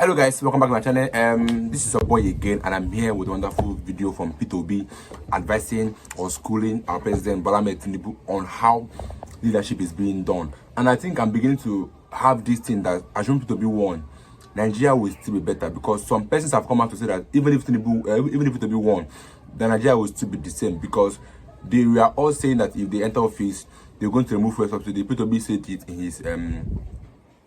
Hello guys, welcome back to my channel. This is your boy again, and I'm here with a wonderful video from P2B advising or schooling our president Bola Tinubu on how leadership is being done. And I think I'm beginning to have this thing that assume P2B won, Nigeria will still be better, because some persons have come out to say that even if P2B won, then Nigeria will still be the same, because they were all saying that if they enter office, they're going to remove fuel subsidy. P2B said it in his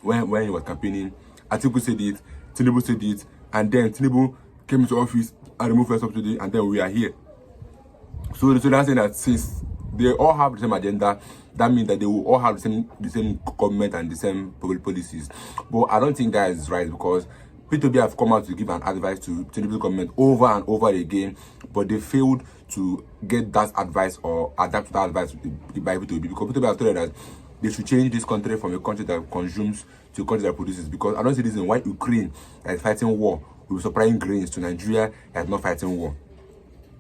when he was campaigning. Atiku said it, Tinubu said it, and then Tinubu came into office and removed fuel subsidy, and then we are here. So that's saying that since they all have the same agenda, that means that they will all have the same government and the same public policies. But I don't think that is right, because P2B have come out to give an advice to Tinubu government over and over again, but they failed to get that advice or adapt to that advice by P2B, because P2B have told us that they should change this country from a country that consumes to a country that produces. Because I don't see this reason why Ukraine that is fighting war will be supplying grains to Nigeria that is not fighting war.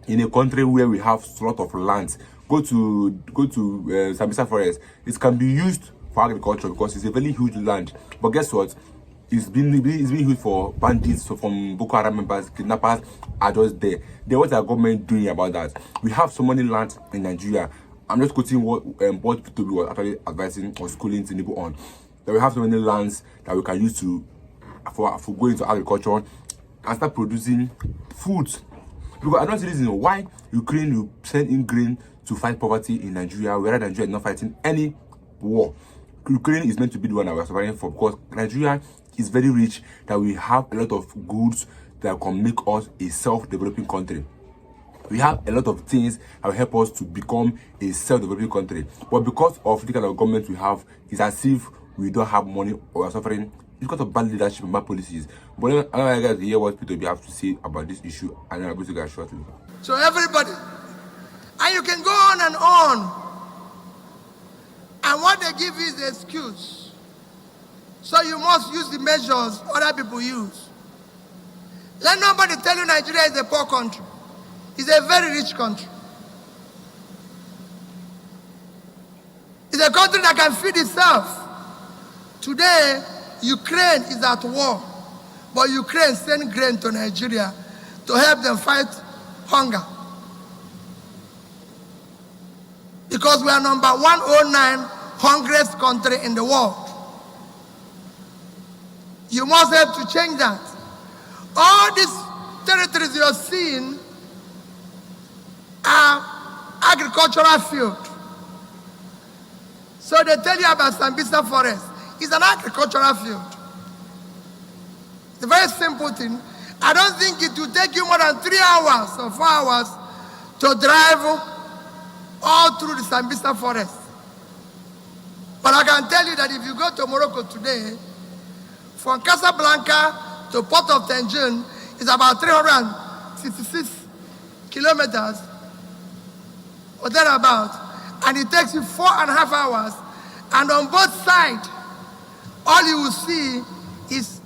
In a country where we have a lot of lands, go to Sambisa Forest, it can be used for agriculture because it's a very huge land. But guess what? It's been used for bandits, so from Boko Haram members, kidnappers are just there. Then what is our government doing about that? We have so many lands in Nigeria. I'm just quoting what P2B was actually advising or schooling Tinubu on. That we have so many lands that we can use for going into agriculture and start producing food. Because I don't see the reason why Ukraine will send in grain to fight poverty in Nigeria, whereas Nigeria is not fighting any war. Ukraine is meant to be the one that we're surviving for, because Nigeria is very rich, that we have a lot of goods that can make us a self-developing country. We have a lot of things that will help us to become a self-developing country. But because of the kind of government we have, it's as if we don't have money or are suffering. It's because of bad leadership and bad policies. But I want you guys to hear what P2B have to say about this issue, and I'm going to guys shortly. So everybody, and you can go on and on. And what they give is the excuse. So you must use the measures other people use. Let nobody tell you Nigeria is a poor country. It's a very rich country. It's a country that can feed itself. Today, Ukraine is at war, but Ukraine sends grain to Nigeria to help them fight hunger. Because we are number 109 hungriest country in the world. You must help to change that. All these territories you're seeing are agricultural field. So they tell you about Sambisa Forest. It's an agricultural field. It's a very simple thing. I don't think it will take you more than 3 hours or 4 hours to drive all through the Sambisa Forest. But I can tell you that if you go to Morocco today, from Casablanca to Port of Tangier, it's about 366 kilometers or thereabouts, and it takes you 4.5 hours, and on both sides, all you will see is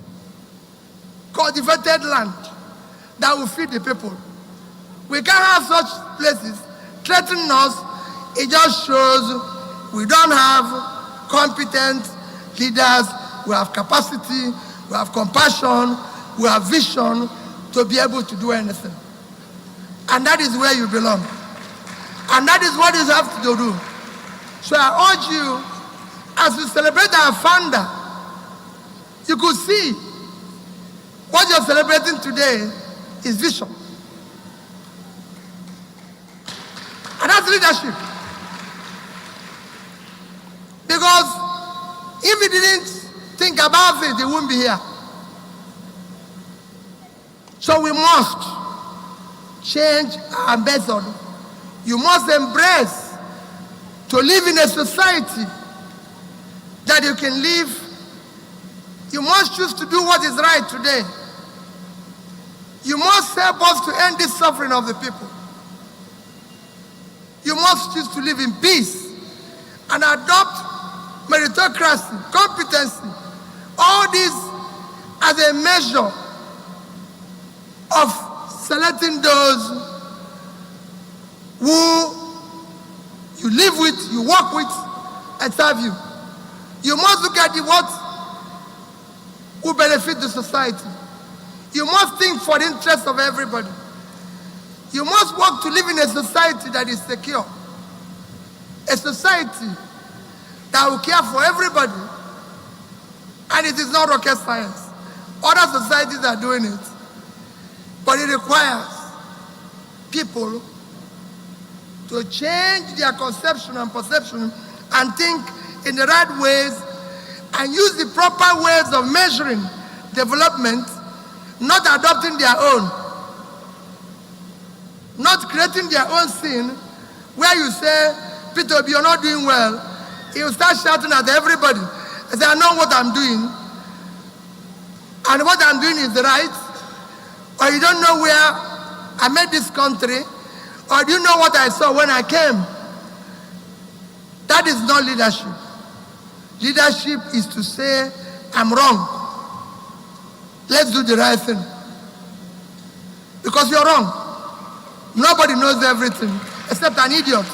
cultivated land that will feed the people. We can't have such places threatening us. It just shows we don't have competent leaders. We have capacity, we have compassion, we have vision to be able to do anything. And that is where you belong. And that is what you have to do. So I urge you, as we celebrate our founder, you could see what you're celebrating today is vision. And that's leadership. Because if he didn't think about it, he wouldn't be here. So we must change our method. You must embrace to live in a society that you can live. You must choose to do what is right today. You must help us to end this suffering of the people. You must choose to live in peace and adopt meritocracy, competency, all this as a measure of selecting those who you live with, you work with, and serve you. You must look at will benefit the society. You must think for the interest of everybody. You must work to live in a society that is secure. A society that will care for everybody. And it is not rocket science. Other societies are doing it. But it requires people to change their conception and perception and think in the right ways and use the proper ways of measuring development, not adopting their own, not creating their own sin, where you say, Peter, you're not doing well. He will start shouting at everybody. I say, I know what I'm doing, and what I'm doing is right, or you don't know where I met this country, or do you know what I saw when I came? That is not leadership. Leadership is to say, I'm wrong. Let's do the right thing. Because you're wrong. Nobody knows everything except an idiot.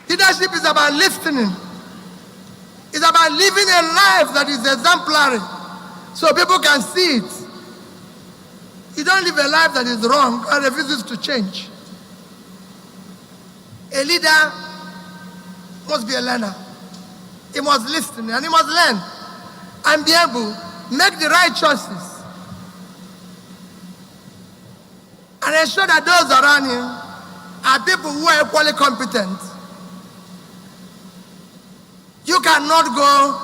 Leadership is about listening. It's about living a life that is exemplary so people can see it. You don't live a life that is wrong and refuses to change. A leader must be a learner. He must listen and he must learn and be able to make the right choices and ensure that those around him are people who are equally competent. You cannot go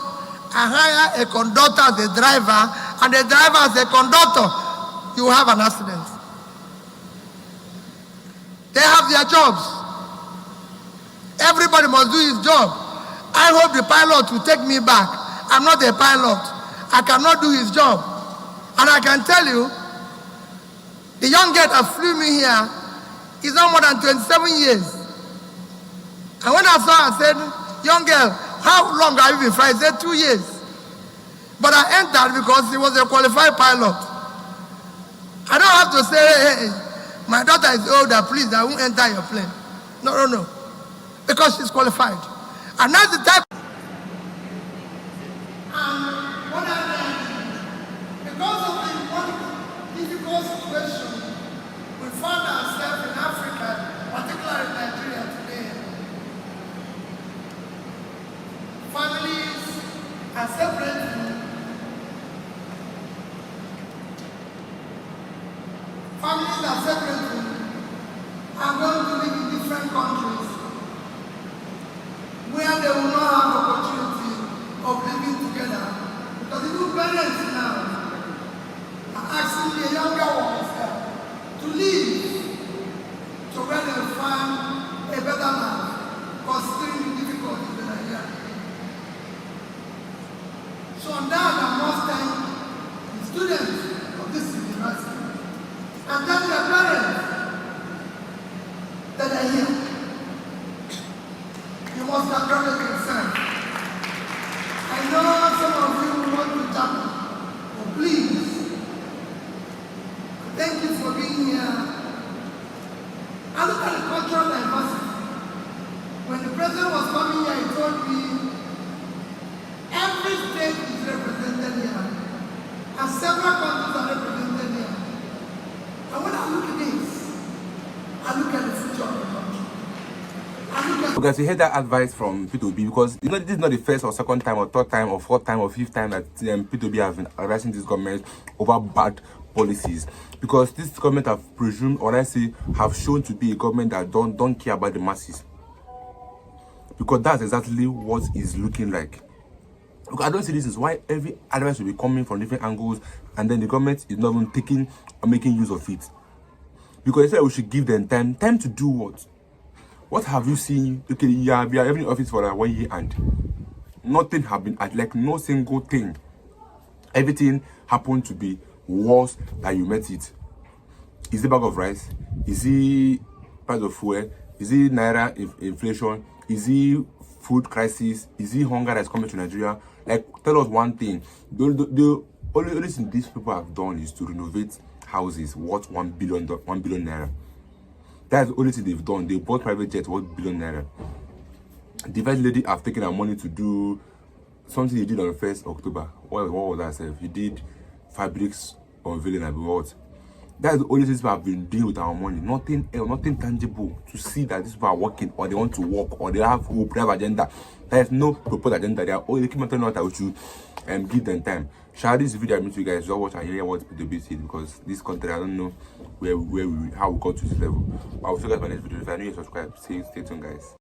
and hire a conductor as a driver and a driver as a conductor. You will have an accident. They have their jobs. Everybody must do his job. I hope the pilot will take me back. I'm not a pilot. I cannot do his job. And I can tell you, the young girl that flew me here is not more than 27 years. And when I saw her, I said, young girl, how long have you been flying? He said, 2 years. But I entered because he was a qualified pilot. I don't have to say, hey, my daughter is older, please, I won't enter your plane. No. Because she's qualified. And that's the type. And what I learned, because of the one difficult situation we found ourselves in Africa, particularly in Nigeria today, families are separating. Families are separating and going to live in different countries where they will not have opportunity of living together. Because the new parents now are asking the younger ones to leave to where they will find a better life, considering the difficulties that are here. So on that, I must thank the students of this university and thank their parents that are here. You must acknowledge yourself. I know some of you want to jump, but please, thank you for being here. I look at the cultural diversity. When the president was coming here, he told me every state is represented here, and several countries are represented here. And when I look at this, I look at the future of the country. Because you heard that advice from P2B, because you know this is not the first or second time or third time or fourth time or fifth time that P2B has been advising this government over bad policies. Because this government have presumed, or I say, have shown to be a government that don't care about the masses. Because that's exactly what is looking like. Because I don't see reasons why every advice will be coming from different angles, and then the government is not even taking or making use of it. Because they said we should give them time to do what? What have you seen? Okay, we are in office for 1 year and nothing have been like no single thing. Everything happened to be worse than you met it. Is it bag of rice? Is it price of fuel? Is it naira inflation? Is it food crisis? Is it hunger that's coming to Nigeria? Like, tell us one thing. The only thing these people have done is to renovate houses worth 1 billion naira. That's the only thing they've done. They bought private jets worth 1 billion naira. The first lady have taken her money to do something you did on 1st October. What was that, self? You did fabrics unveiling and what? That's the only thing people have been doing with our money. Nothing else, nothing tangible to see that these people are working or they want to work or they have hope, they have agenda. There is no proposed agenda. They are only keep on telling us that we should give them time. Share this video with you guys. Just watch and hear what P2B said, because this country, I don't know how we got to this level. But I will see you guys in my next video. If you are new, subscribe. Stay tuned, guys.